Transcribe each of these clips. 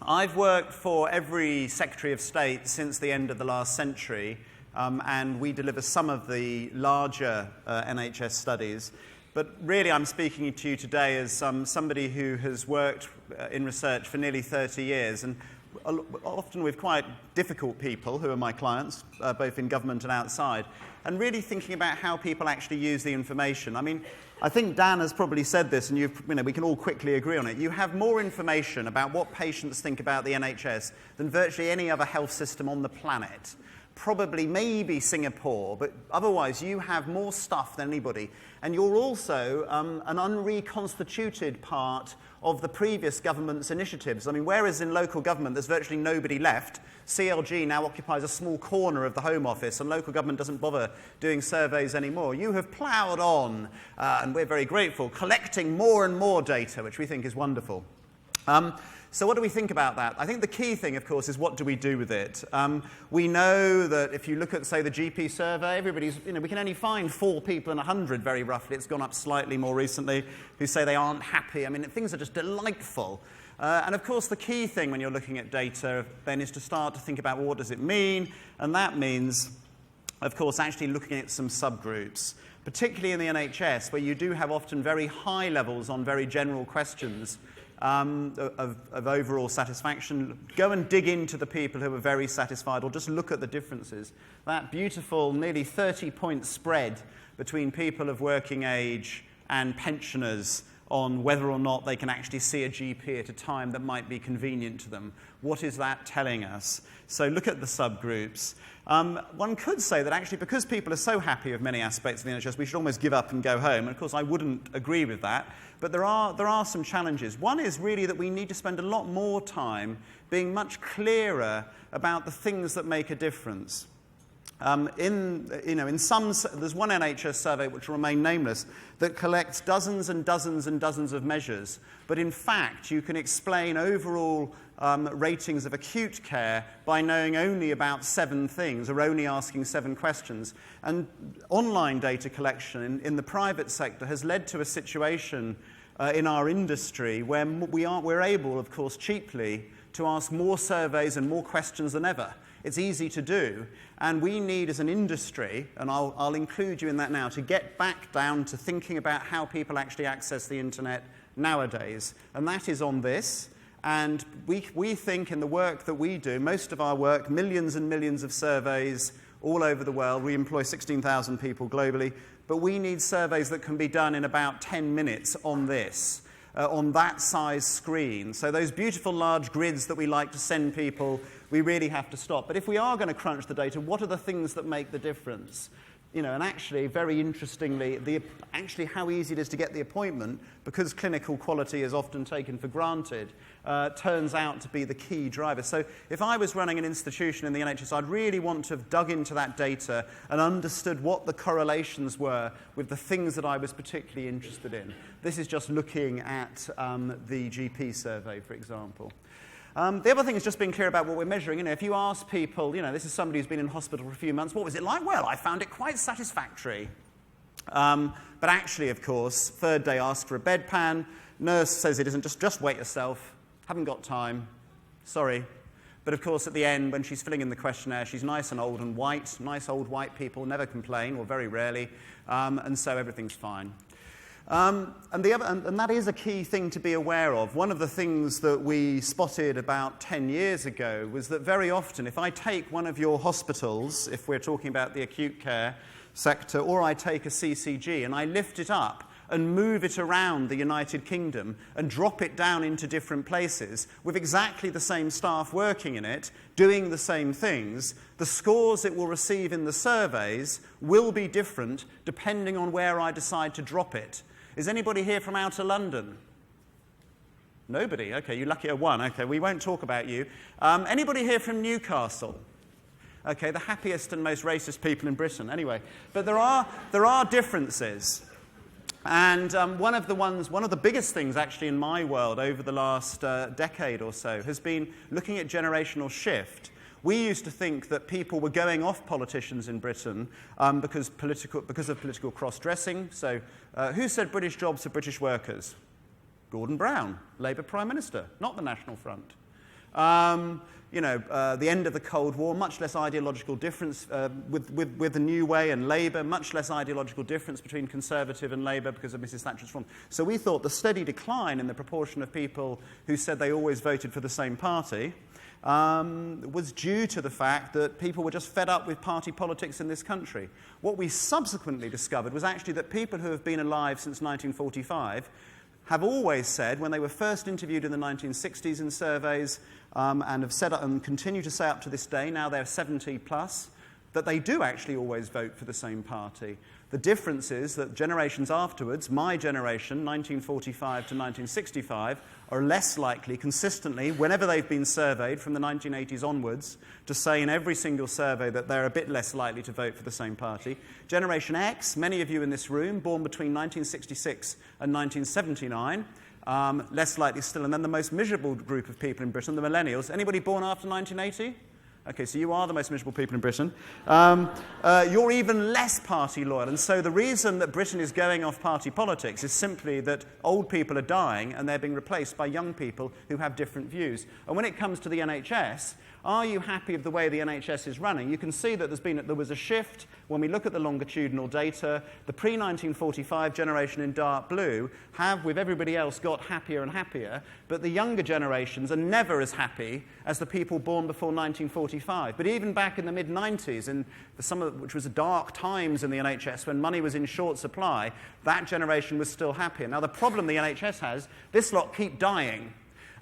I've worked for every Secretary of State since the end of the last century, and we deliver some of the larger NHS studies. But really, I'm speaking to you today as somebody who has worked in research for nearly 30 years, and often with quite difficult people who are my clients, both in government and outside, and really thinking about how people actually use the information. I mean, I think Dan has probably said this, and we can all quickly agree on it. You have more information about what patients think about the NHS than virtually any other health system on the planet. Probably, maybe Singapore, but otherwise you have more stuff than anybody. And you're also an unreconstituted part of the previous government's initiatives. I mean, whereas in local government there's virtually nobody left, CLG now occupies a small corner of the Home Office, and local government doesn't bother doing surveys anymore. You have ploughed on, and we're very grateful, collecting more and more data, which we think is wonderful. So what do we think about that? I think the key thing, of course, is what do we do with it? We know that if you look at, say, the GP survey, we can only find 4 people in 100, very roughly. It's gone up slightly more recently, who say they aren't happy. I mean, things are just delightful. And of course, the key thing when you're looking at data then is to start to think about, well, what does it mean? And that means, of course, actually looking at some subgroups, particularly in the NHS, where you do have often very high levels on very general questions of overall satisfaction. Go and dig into the people who are very satisfied, or just look at the differences. That beautiful, nearly 30-point spread between people of working age and pensioners on whether or not they can actually see a GP at a time that might be convenient to them. What is that telling us? So look at the subgroups. One could say that actually because people are so happy with many aspects of the NHS, we should almost give up and go home. And of course, I wouldn't agree with that. But there are some challenges. One is really that we need to spend a lot more time being much clearer about the things that make a difference. There's one NHS survey, which will remain nameless, that collects dozens and dozens and dozens of measures. But in fact, you can explain overall ratings of acute care by knowing only about 7 things, or only asking 7 questions. And online data collection in the private sector has led to a situation in our industry where we're able, of course, cheaply to ask more surveys and more questions than ever. It's easy to do, and we need as an industry, and I'll include you in that now, to get back down to thinking about how people actually access the internet nowadays. And that is on this, and we think in the work that we do, most of our work, millions and millions of surveys all over the world, we employ 16,000 people globally, but we need surveys that can be done in about 10 minutes on this. On that size screen. So those beautiful large grids that we like to send people, we really have to stop. But if we are going to crunch the data, what are the things that make the difference? And actually, very interestingly, actually how easy it is to get the appointment, because clinical quality is often taken for granted, turns out to be the key driver. So if I was running an institution in the NHS, I'd really want to have dug into that data and understood what the correlations were with the things that I was particularly interested in. This is just looking at the GP survey, for example. The other thing is just being clear about what we're measuring. If you ask people, this is somebody who's been in hospital for a few months, what was it like? Well, I found it quite satisfactory. But actually, of course, 3rd day ask for a bedpan. Nurse says it isn't, just wait yourself. Haven't got time. Sorry. But of course, at the end, when she's filling in the questionnaire, she's nice and old and white. Nice old white people never complain, or very rarely. And so everything's fine. And that is a key thing to be aware of. One of the things that we spotted about 10 years ago was that very often, if I take one of your hospitals, if we're talking about the acute care sector, or I take a CCG and I lift it up and move it around the United Kingdom and drop it down into different places with exactly the same staff working in it, doing the same things, the scores it will receive in the surveys will be different depending on where I decide to drop it. Is anybody here from outer London? Nobody? Okay, you lucky one. Okay, we won't talk about you. Anybody here from Newcastle? Okay, the happiest and most racist people in Britain. Anyway, but there are differences. And one of the biggest things actually in my world over the last decade or so has been looking at generational shift. We used to think that people were going off politicians in Britain because of political cross-dressing. So who said British jobs for British workers? Gordon Brown, Labour Prime Minister, not the National Front. The end of the Cold War, much less ideological difference with the New Way and Labour, much less ideological difference between Conservative and Labour because of Mrs. Thatcher's reform. So we thought the steady decline in the proportion of people who said they always voted for the same party was due to the fact that people were just fed up with party politics in this country. What we subsequently discovered was actually that people who have been alive since 1945 have always said, when they were first interviewed in the 1960s in surveys, and have said and continue to say up to this day, now they're 70 plus, that they do actually always vote for the same party. The difference is that generations afterwards, my generation, 1945 to 1965, are less likely consistently, whenever they've been surveyed from the 1980s onwards, to say in every single survey that they're a bit less likely to vote for the same party. Generation X, many of you in this room, born between 1966 and 1979, less likely still. And then the most miserable group of people in Britain, the millennials. Anybody born after 1980? Okay, so you are the most miserable people in Britain. You're even less party loyal. And so the reason that Britain is going off party politics is simply that old people are dying and they're being replaced by young people who have different views. And when it comes to the NHS, are you happy with the way the NHS is running? You can see that there was a shift when we look at the longitudinal data. The pre-1945 generation in dark blue have, with everybody else, got happier and happier, but the younger generations are never as happy as the people born before 1945. But even back in the mid-90s, which was dark times in the NHS when money was in short supply, that generation was still happier. Now, the problem the NHS has, this lot keep dying.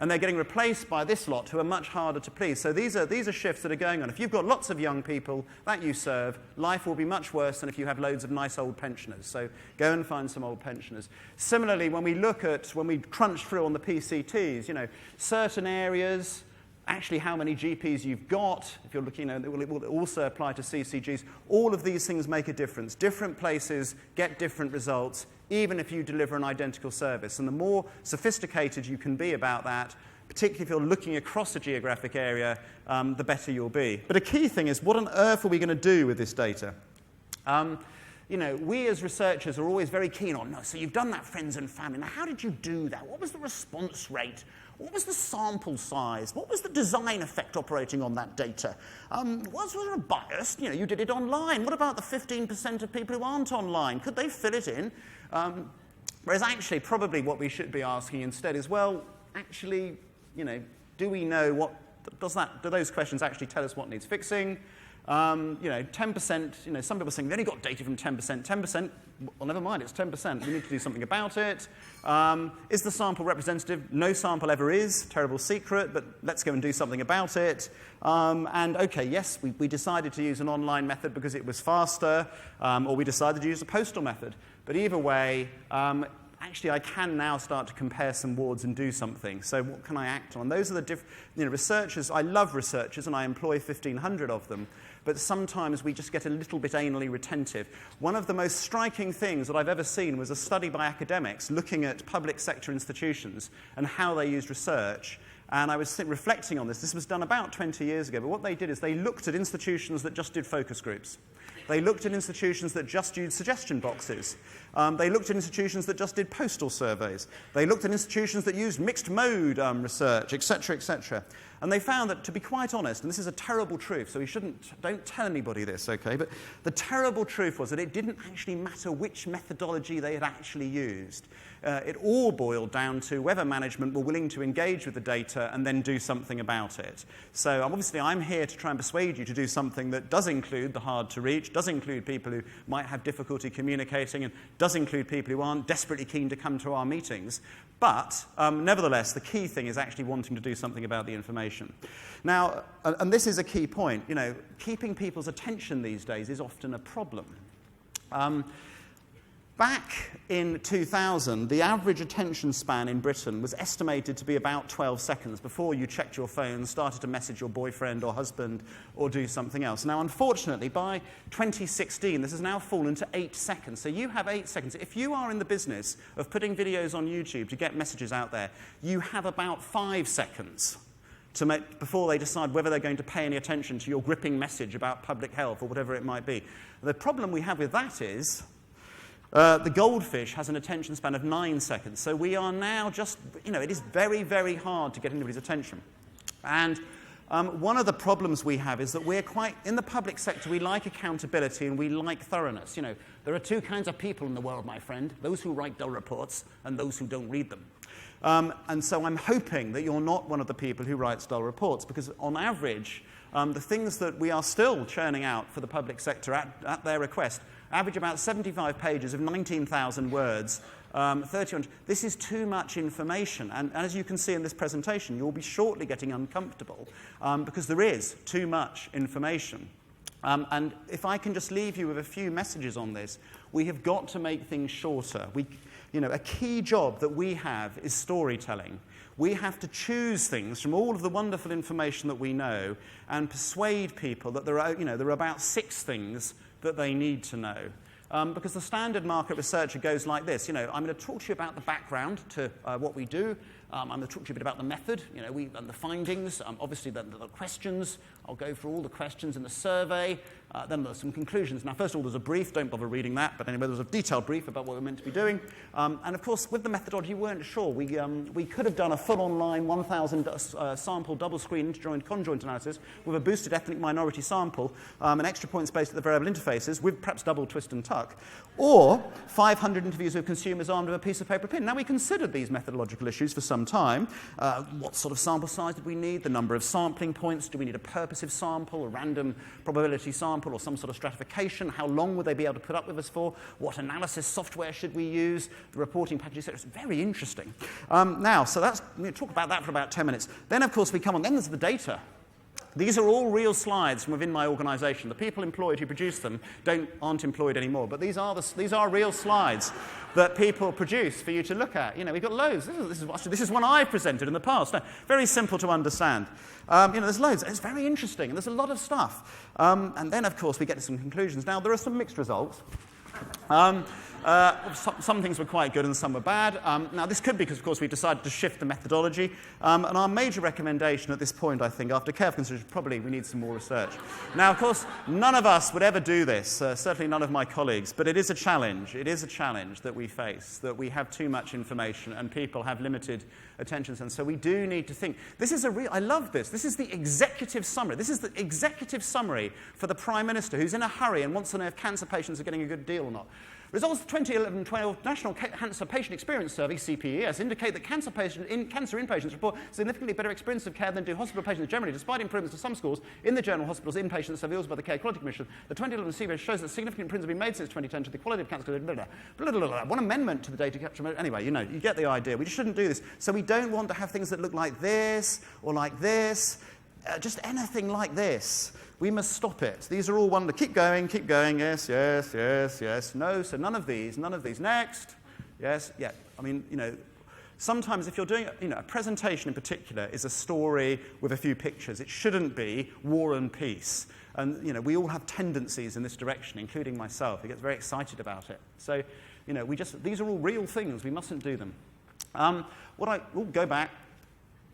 And they're getting replaced by this lot who are much harder to please. So these are shifts that are going on. If you've got lots of young people that you serve, life will be much worse than if you have loads of nice old pensioners. So go and find some old pensioners. Similarly, when we crunch through on the PCTs, certain areas, actually how many GPs you've got, if you're looking, it will also apply to CCGs. All of these things make a difference. Different places get different results, even if you deliver an identical service. And the more sophisticated you can be about that, particularly if you're looking across a geographic area, the better you'll be. But a key thing is, what on earth are we going to do with this data? We as researchers are always very keen on, so you've done that friends and family. Now, how did you do that? What was the response rate? What was the sample size? What was the design effect operating on that data? Was there a bias? You did it online. What about the 15% of people who aren't online? Could they fill it in? Whereas actually, probably what we should be asking instead is, well, actually, do we know what, do those questions actually tell us what needs fixing? 10%, some people are saying they've only got data from 10%. 10%, well, never mind, it's 10%. We need to do something about it. Is the sample representative? No sample ever is. Terrible secret, but let's go and do something about it. And okay, yes, we decided to use an online method because it was faster, or we decided to use a postal method. But either way, actually, I can now start to compare some wards and do something. So what can I act on? Those are the researchers. I love researchers, and I employ 1,500 of them. But sometimes we just get a little bit anally retentive. One of the most striking things that I've ever seen was a study by academics looking at public sector institutions and how they used research. And I was reflecting on this. This was done about 20 years ago. But what they did is they looked at institutions that just did focus groups. They looked at institutions that just used suggestion boxes. They looked at institutions that just did postal surveys. They looked at institutions that used mixed mode research, etc., etc. And they found that, to be quite honest, and this is a terrible truth, so don't tell anybody this, okay? But the terrible truth was that it didn't actually matter which methodology they had actually used. It all boiled down to whether management were willing to engage with the data and then do something about it. So obviously I'm here to try and persuade you to do something that does include the hard to reach, does include people who might have difficulty communicating, and does include people who aren't desperately keen to come to our meetings. But nevertheless, the key thing is actually wanting to do something about the information. Now, and this is a key point, keeping people's attention these days is often a problem. Back in 2000, the average attention span in Britain was estimated to be about 12 seconds before you checked your phone, started to message your boyfriend or husband or do something else. Now, unfortunately, by 2016, this has now fallen to 8 seconds. So you have 8 seconds. If you are in the business of putting videos on YouTube to get messages out there, you have about 5 seconds before they decide whether they're going to pay any attention to your gripping message about public health or whatever it might be. The problem we have with that is the goldfish has an attention span of 9 seconds. So we are now just, it is very, very hard to get anybody's attention. And one of the problems we have is that we're quite, in the public sector, we like accountability and we like thoroughness. You know, there are two kinds of people in the world, my friend, those who write dull reports and those who don't read them. And so I'm hoping that you're not one of the people who writes dull reports, because on average, the things that we are still churning out for the public sector at their request average about 75 pages of 19,000 words, 3,100. This is too much information. And as you can see in this presentation, you'll be shortly getting uncomfortable because there is too much information. And if I can just leave you with a few messages on this, we have got to make things shorter. A key job that we have is storytelling. We have to choose things from all of the wonderful information that we know and persuade people that there are about 6 things that they need to know. Because the standard market researcher goes like this. I'm going to talk to you about the background to what we do. I'm going to talk to you a bit about the method, and the findings, obviously the questions. I'll go through all the questions in the survey. Then there's some conclusions. Now, first of all, there's a brief. Don't bother reading that. But anyway, there's a detailed brief about what we're meant to be doing. And, of course, with the methodology, we weren't sure. We could have done a full online 1,000 sample double-screen interjoint conjoint analysis with a boosted ethnic minority sample, and extra points based at the variable interfaces with perhaps double twist and tuck, or 500 interviews with consumers armed with a piece of paper pin. Now, we considered these methodological issues for some time. What sort of sample size did we need? The number of sampling points? Do we need a purposive sample, a random probability sample, or some sort of stratification? How long would they be able to put up with us for? What analysis software should we use? The reporting packages, etc. It's very interesting. So we'll talk about that for about 10 minutes. Then, of course, we come on. Then there's the data. These are all real slides from within my organisation. The people employed who produce them aren't employed anymore, but these are real slides that people produce for you to look at. We've got loads. This is one I've presented in the past. Very simple to understand. There's loads. It's very interesting, and there's a lot of stuff. And then, of course, we get to some conclusions. Now, there are some mixed results. Some things were quite good and some were bad. Now, this could be because, of course, we decided to shift the methodology. And our major recommendation at this point, I think, after careful consideration, probably we need some more research. Now, of course, none of us would ever do this, certainly none of my colleagues, but it is a challenge. It is a challenge that we face, that we have too much information and people have limited attention span. So we do need to think. I love this. This is the executive summary. This is the executive summary for the Prime Minister who's in a hurry and wants to know if cancer patients are getting a good deal or not. Results of the 2011-12 National Cancer Patient Experience Survey, CPES, indicate that cancer inpatients report significantly better experience of care than do hospital patients generally, despite improvements to some scores in the Journal Hospitals Inpatient Surveillance by the Care Quality Commission. The 2011 CPES shows that significant improvements have been made since 2010 to the quality of cancer. One amendment to the data capture. Anyway, you get the idea. We just shouldn't do this. So we don't want to have things that look like this or like this, just anything like this. We must stop it. These are all wonderful. Keep going, yes, yes, yes, yes. No, so none of these. Next. Yes, yeah. Sometimes if you're doing, a presentation in particular is a story with a few pictures. It shouldn't be war and peace. And, we all have tendencies in this direction, including myself. He gets very excited about it. So, these are all real things. We mustn't do them. Go back.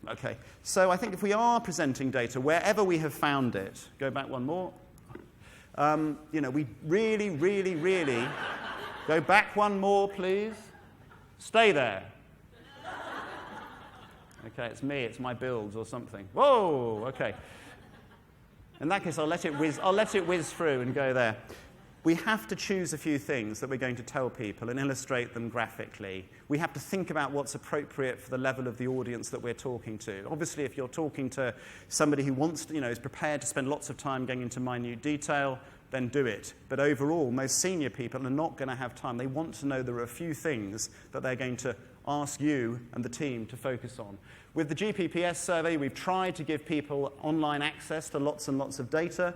Okay, so I think if we are presenting data, wherever we have found it, go back one more, we really, really, really, go back one more, please. Stay there. Okay, it's me, it's my builds or something. Whoa, okay. In that case, I'll let it whiz through and go there. We have to choose a few things that we're going to tell people and illustrate them graphically. We have to think about what's appropriate for the level of the audience that we're talking to. Obviously, if you're talking to somebody who wants to, is prepared to spend lots of time going into minute detail, then do it. But overall, most senior people are not going to have time. They want to know there are a few things that they're going to ask you and the team to focus on. With the GPPS survey, we've tried to give people online access to lots and lots of data.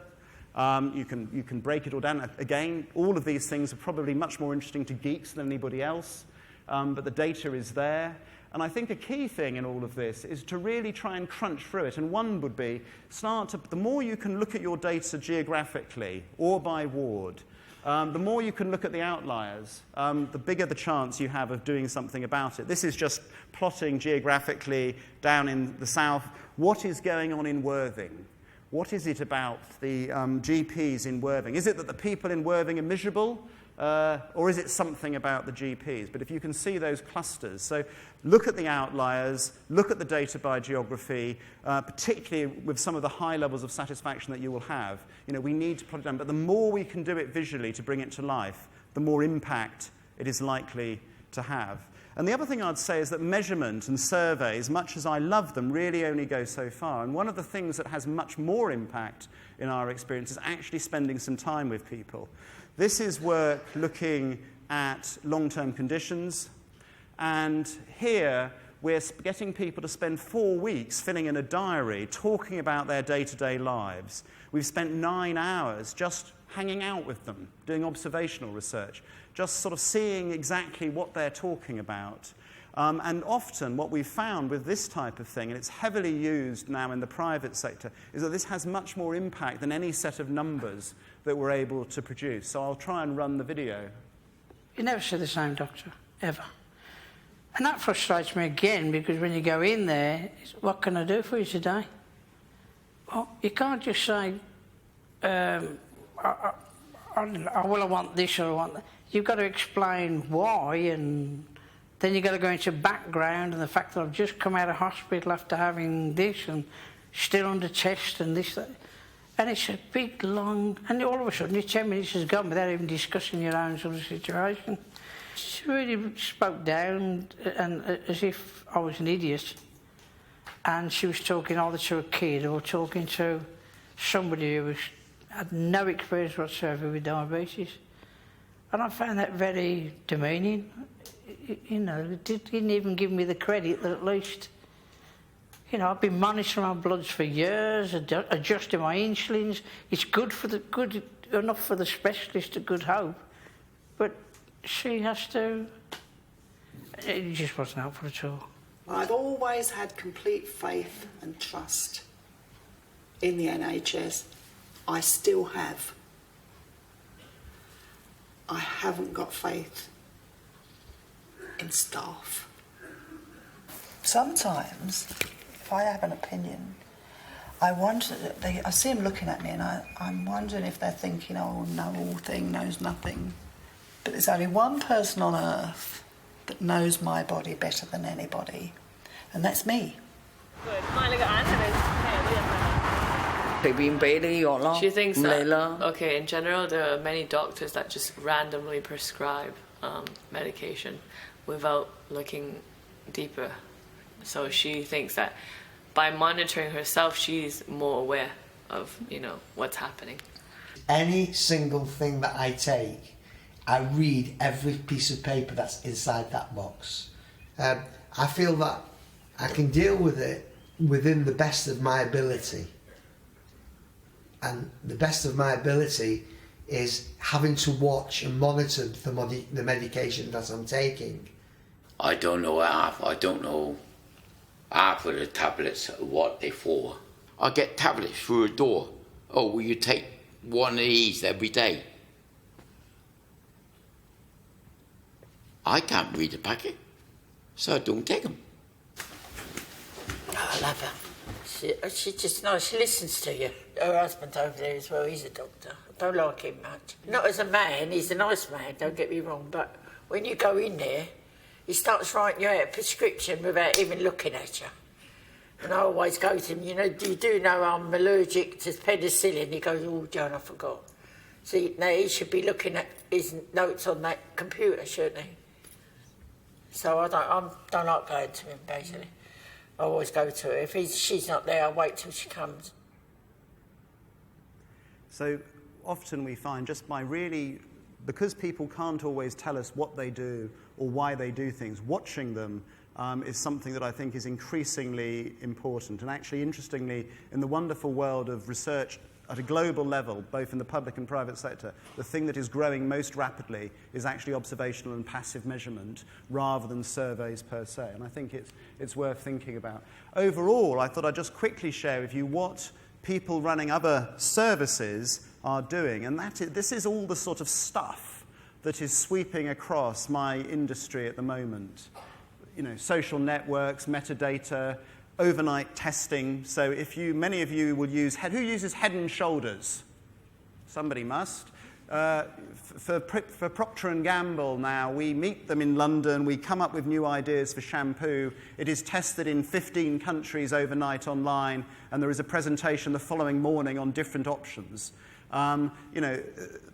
You can break it all down. Again, all of these things are probably much more interesting to geeks than anybody else, but the data is there. And I think a key thing in all of this is to really try and crunch through it. And one would be, the more you can look at your data geographically or by ward, the more you can look at the outliers, the bigger the chance you have of doing something about it. This is just plotting geographically down in the south what is going on in Worthing. What is it about the GPs in Worthing? Is it that the people in Worthing are miserable? or is it something about the GPs? But if you can see those clusters, so look at the outliers, look at the data by geography, particularly with some of the high levels of satisfaction that you will have. We need to plot it down. But the more we can do it visually to bring it to life, the more impact it is likely to have. And the other thing I'd say is that measurement and surveys, much as I love them, really only go so far. And one of the things that has much more impact in our experience is actually spending some time with people. This is work looking at long-term conditions. And here, we're getting people to spend 4 weeks filling in a diary, talking about their day-to-day lives. We've spent 9 hours just hanging out with them, doing observational research, just sort of seeing exactly what they're talking about. And often what we've found with this type of thing, and it's heavily used now in the private sector, is that this has much more impact than any set of numbers that we're able to produce. So I'll try and run the video. You never see the same doctor, ever. And that frustrates me again, because when you go in there, what can I do for you today? Well, you can't just say, I want this or I want that. You've got to explain why, and then you've got to go into background and the fact that I've just come out of hospital after having this and still under test and this, that. And it's a big, long... And all of a sudden, your 10 minutes has gone without even discussing your own sort of situation. She really spoke down and as if I was an idiot. And she was talking either to a kid or talking to somebody who had no experience whatsoever with diabetes. And I found that very demeaning. It didn't even give me the credit that at least, I've been monitoring my bloods for years, adjusting my insulins. It's good enough for the specialist at Good Hope, but she has to. It just wasn't helpful at all. I've always had complete faith and trust in the NHS. I still have. I haven't got faith in staff. Sometimes, if I have an opinion, I see them looking at me and I'm wondering if they're thinking, oh, know all thing, knows nothing. But there's only one person on earth that knows my body better than anybody, and that's me. She thinks that, okay, in general, there are many doctors that just randomly prescribe medication without looking deeper. So she thinks that by monitoring herself, she's more aware of, what's happening. Any single thing that I take, I read every piece of paper that's inside that box. I feel that I can deal with it within the best of my ability. And the best of my ability is having to watch and monitor the medication that I'm taking. I don't know half of the tablets, what they're for. I get tablets through a door. Oh, will you take one of these every day? I can't read the packet, so I don't take them. Oh, I love her. She just knows, she listens to you. Her husband over there as well, he's a doctor. I don't like him much. Not as a man, he's a nice man, don't get me wrong, but when you go in there, he starts writing you out a prescription without even looking at you. And I always go to him, you do know I'm allergic to penicillin. He goes, oh, John, I forgot. See, now he should be looking at his notes on that computer, shouldn't he? So I don't like going to him, basically. I always go to her. If she's not there, I wait till she comes. So often we find just by because people can't always tell us what they do or why they do things, watching them is something that I think is increasingly important. And actually, interestingly, in the wonderful world of research at a global level, both in the public and private sector, the thing that is growing most rapidly is actually observational and passive measurement rather than surveys per se. And I think it's worth thinking about. Overall, I thought I'd just quickly share with you what people running other services are doing. And this is all the sort of stuff that is sweeping across my industry at the moment. Social networks, metadata, overnight testing. So many of you will use, who uses Head and Shoulders? Somebody must. for Procter & Gamble now, we meet them in London, we come up with new ideas for shampoo. It is tested in 15 countries overnight online, and there is a presentation the following morning on different options. You know,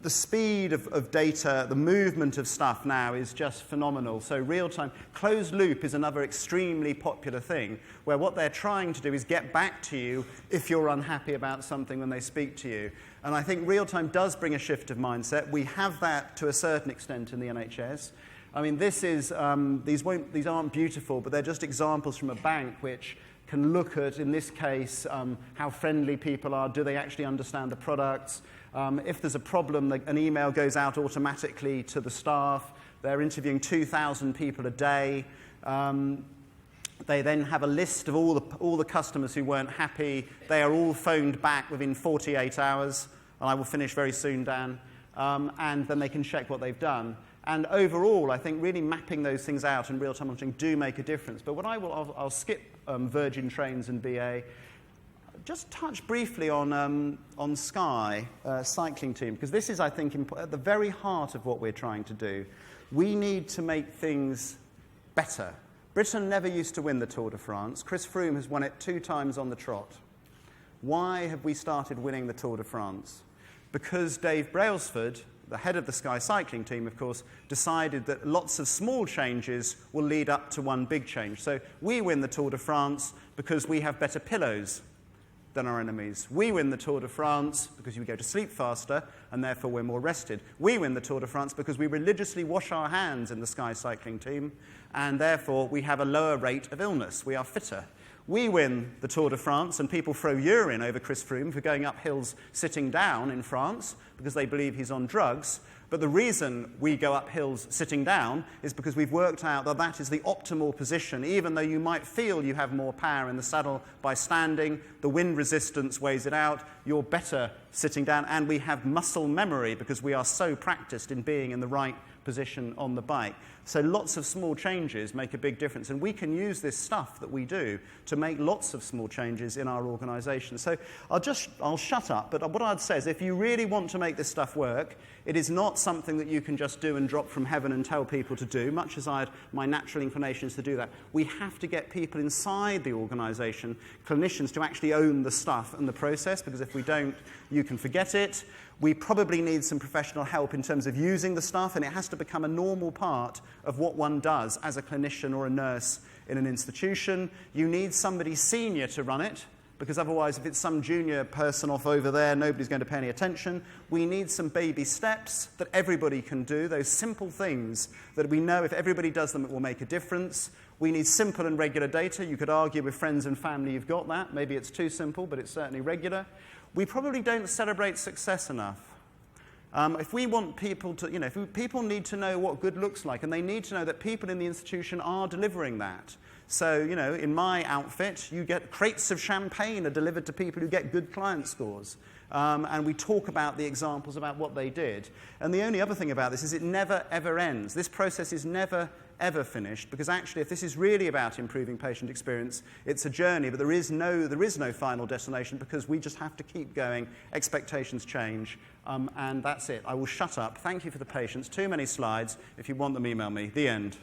the speed of data, the movement of stuff now is just phenomenal. So real-time, closed loop is another extremely popular thing, where what they're trying to do is get back to you if you're unhappy about something when they speak to you. And I think real-time does bring a shift of mindset. We have that to a certain extent in the NHS. I mean, this is, these aren't beautiful, but they're just examples from a bank which can look at, in this case, how friendly people are. Do they actually understand the products? If there's a problem, an email goes out automatically to the staff. They're interviewing 2,000 people a day. They then have a list of all the customers who weren't happy. They are all phoned back within 48 hours. And I will finish very soon, Dan. And then they can check what they've done. And overall, I think really mapping those things out and real-time monitoring do make a difference. But what I'll skip Virgin Trains and BA. Just touch briefly on Sky cycling team, because this is, I think, at the very heart of what we're trying to do. We need to make things better. Britain never used to win the Tour de France. Chris Froome has won it 2 times on the trot. Why have we started winning the Tour de France? Because Dave Brailsford, the head of the Sky cycling team, of course, decided that lots of small changes will lead up to one big change. So we win the Tour de France because we have better pillows than our enemies. We win the Tour de France because we go to sleep faster, and therefore we're more rested. We win the Tour de France because we religiously wash our hands in the Sky cycling team, and therefore we have a lower rate of illness. We are fitter. We win the Tour de France, and people throw urine over Chris Froome for going up hills sitting down in France because they believe he's on drugs. But the reason we go up hills sitting down is because we've worked out that that is the optimal position. Even though you might feel you have more power in the saddle by standing, the wind resistance weighs it out, you're better sitting down. And we have muscle memory because we are so practiced in being in the right position on the bike. So lots of small changes make a big difference, and we can use this stuff that we do to make lots of small changes in our organisation. So I'll shut up, but what I'd say is if you really want to make this stuff work, it is not something that you can just do and drop from heaven and tell people to do, much as my natural inclination is to do that. We have to get people inside the organisation, clinicians, to actually own the stuff and the process, because if we don't, you can forget it. We probably need some professional help in terms of using the stuff, and it has to become a normal part of what one does as a clinician or a nurse in an institution. You need somebody senior to run it, because otherwise if it's some junior person off over there, nobody's going to pay any attention. We need some baby steps that everybody can do, those simple things that we know if everybody does them it will make a difference. We need simple and regular data. You could argue with friends and family you've got that. Maybe it's too simple, but it's certainly regular. We probably don't celebrate success enough. If we want people to, people need to know what good looks like, and they need to know that people in the institution are delivering that. So, in my outfit, you get crates of champagne are delivered to people who get good client scores. And we talk about the examples about what they did. And the only other thing about this is it never, ever ends. This process is never, ever finished, because actually if this is really about improving patient experience, it's a journey, but there is no final destination, because we just have to keep going. Expectations change, and that's it. I will shut up. Thank you for the patience. Too many slides. If you want them, email me. The end.